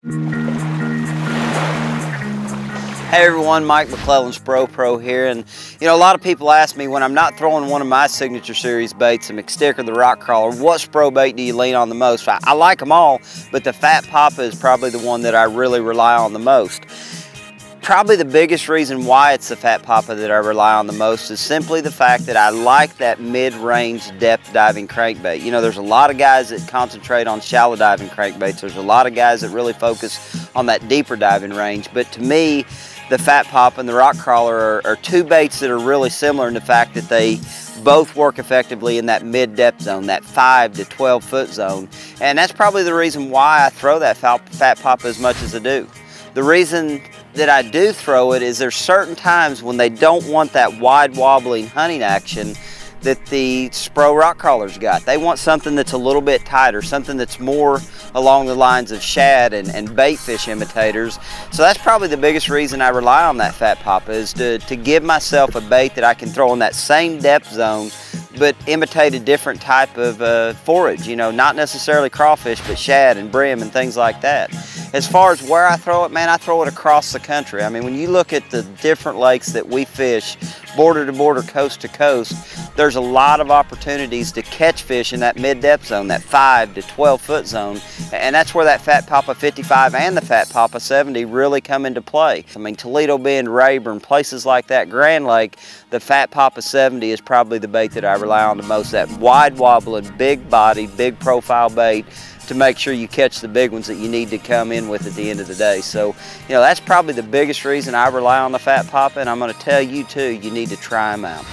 Hey everyone, Mike Mcleland, Spro Pro here, and you know, a lot of people ask me when I'm not throwing one of my signature series baits, the McStick or the rock crawler, what Spro bait do you lean on the most? I like them all, but the Fat Papa is probably the one that I really rely on the most. Probably the biggest reason why it's the Fat Papa that I rely on the most is simply the fact that I like that mid-range depth diving crankbait. You know, there's a lot of guys that concentrate on shallow diving crankbaits. There's a lot of guys that really focus on that deeper diving range, but to me, the Fat Papa and the rock crawler are two baits that are really similar in the fact that they both work effectively in that mid-depth zone, that 5 to 12 foot zone. And that's probably the reason why I throw that Fat Papa as much as I do. The reason that I do throw it is there's certain times when they don't want that wide wobbling hunting action that the Spro rock crawler's got. They want something that's a little bit tighter, something that's more along the lines of shad and bait fish imitators. So that's probably the biggest reason I rely on that Fat Papa, is to give myself a bait that I can throw in that same depth zone but imitate a different type of forage, you know, not necessarily crawfish, but shad and brim and things like that. As far as where I throw it, man, I throw it across the country. I mean, when you look at the different lakes that we fish, border to border, coast to coast, there's a lot of opportunities to catch fish in that mid-depth zone, that 5 to 12 foot zone, and that's where that Fat Papa 55 and the Fat Papa 70 really come into play. I mean, Toledo Bend, Rayburn, places like that, Grand Lake, the Fat Papa 70 is probably the bait that I rely on the most, that wide wobbling, big body, big profile bait to make sure you catch the big ones that you need to come in with at the end of the day. So, you know, that's probably the biggest reason I rely on the Fat Papa, and I'm going to tell you too, you need to try them out.